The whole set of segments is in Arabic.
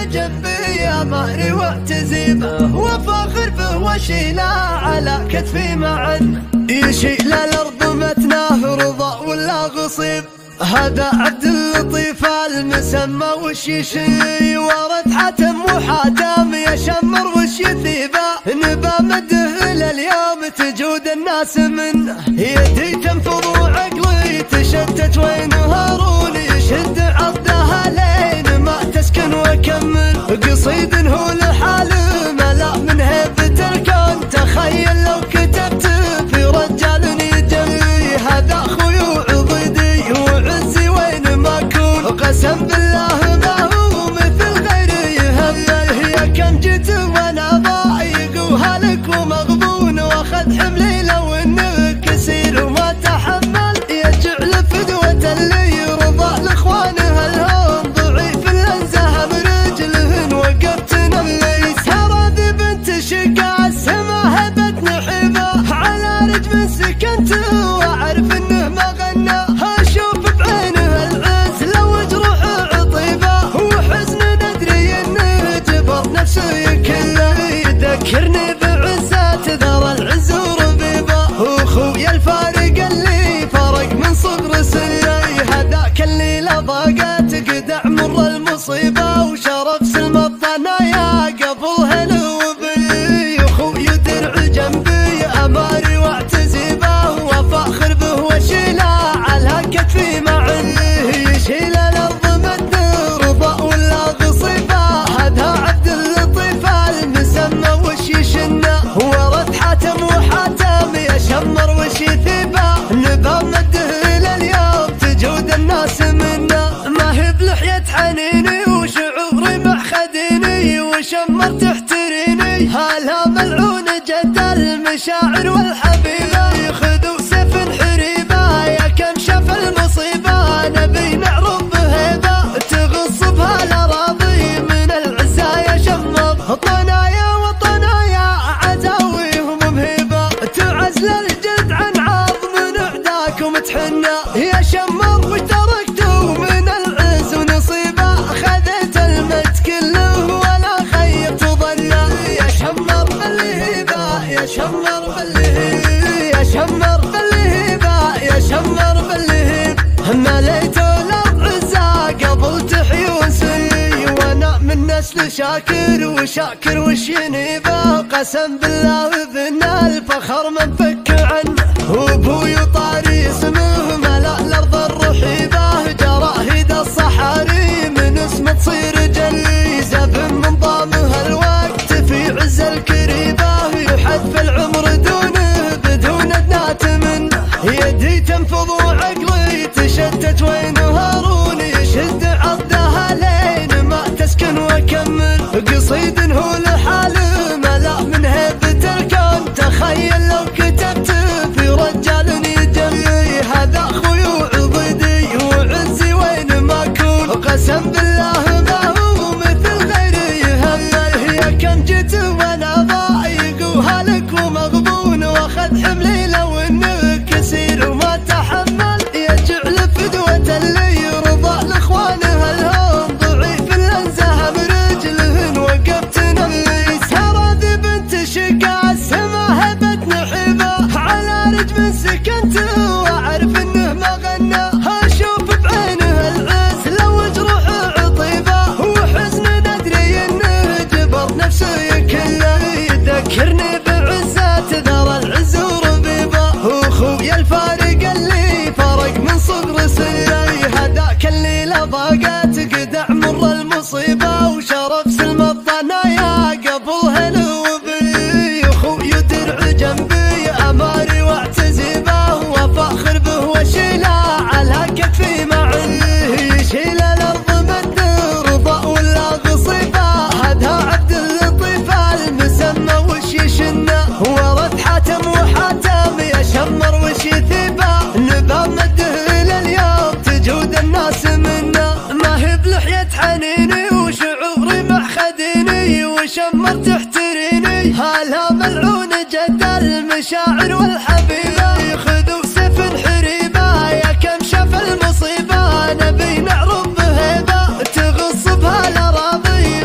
جنبي أماري واعتزيبه وفاخر به وشيله على كتفي معا يشيل الأرض متناه رضا ولا غصيب. هذا عبد اللطيف المسمى وش يشي ورد حاتم وحاتم يشمر وش يثيبه نبى مده لليوم تجود الناس منه يدي تنفض وعقلي تشتت وين هارون يشد عضها لين ما تسكن وكمل قصيد هو لحاله ملا من هيبة الكون تخيل لو كتبت في رجال يجري هذا اخوي وعضيدي وعزي وين ما اكون قسم بالله ما هو مثل غيري يهمل هي كم جيت وانا ضايق وهلك ومغبون واخذ حملي لو انه كسير وما تحمل يجعل فدوة اللي يرضى لاخوانه الهون ضعيف الانزه برجلهن وقفت نليس هذه بنت شقا السما هبت نحيبه على رجم سكنت واعرف انه ما غنى اشوف بعينه العز لو جروح عطيبه وحزن ندري انه جبر نفسه كله يذكرني بعزات ذر العز وربيبه واخويا الفارق اللي فرق من صغر سني هذاك اللي لضاقت قدع مر المصيبه وشرف سلم الضنايا قبل هلو بي اخويا درع جنبي اماري واعتزيبه وفاخر به وشيله على كتفي معي يشيل الارض مد رضا ولا غصيبه هذا عبد اللطيف المسمى وش يشنه ورد حاتم وحاتم يشمر وش يثيبه نبى مده لليوم تجود الناس منه ما هي بلحية حنيني وشعوري محخديني وشمر تحتريني هلا ملعون جد المشاعر والحبيبه يخذوا سيف حريبه يا كم شاف المصيبه نبي نعرف بهيبه تغص بها الاراضي من العزايا شمر طنايا وطنايا عزاويهم مهيبه تعزل الجلد عن عظم من اعداكم تحنى يا شمر وش تركتوا من العز ونصيبه خذيت المجد كله ولا خيبت ظنه يا شمر بالهيبه يا شمر بالهيبه يا شمر بالهيبه يا شمر بالهيبه مليتوا الارض عزا قبل تحيون سني وانا من نسل شاكر وشاكر وش ينيبه قسم بالله ذن الفخر منفك عنه وابوي طاري اسمه ملا الارض الرحيبه جراهيد الصحاري من اسمه تصير جلي زف من ضامها الوقت في عز الكريبه يحد في العمر دونه بدون ادنات منه يدي تنفض وعقلي تشتت وين هارون يشد عضها لين ما تسكن وكمل قصيد هو لحاله ملا من هيبة الكون تخيل لو كتبت في رجال يجري هذا اخوي وعضيدي وعزي وين ما اكون قسم بالله ما هو مثل غيري يهمل هي كم جيت وانا ضايق وهلك ومغبون واخذ حملي لو انه كسير وما تحمل يجعل فدوة اللي يرضى لاخوانه الهون ضعيف الانزه برجلهن وقفت نليس هذه بنت شقا السما هبت نحيبه على رجم سكنت واعرف انه ما غنى اشوف بعينه العز لو جروح عطيبه وحزن ندري انه جبر نفسه كله يذكرني بعزات ذر العز وربيبه واخويا الفارق اللي فرق من صغر سني هذاك اللي لضاقت قدع مر المصيبه وشرف سلم الضنايا قبل هلو بي اخويا درع جنبي اماري واعتزيبه وفاخر به وشيله على كتفي معي يشيل الارض مد رضا ولا غصيبه هذا عبد اللطيف المسمى وش يشنه ورد حاتم وحاتم يشمر وش يثيبه نبى مده لليوم تجود الناس منه ما هي بلحية حنيني وشعوري محخديني وشمر تحتريني هلا ملعون جد المشاعر والحبيبه يخذوا سيف حريبه يا كم شاف المصيبه نبي نعرف بهيبه تغص بها الاراضي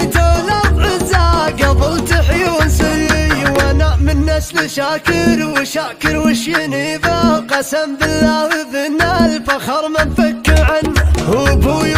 بيت الارض عزة قبل تحيي ونسي، وانا من نسل شاكر وشاكر وش ينيبه، قسم بالله ذن الفخر منفك عنه، وابوي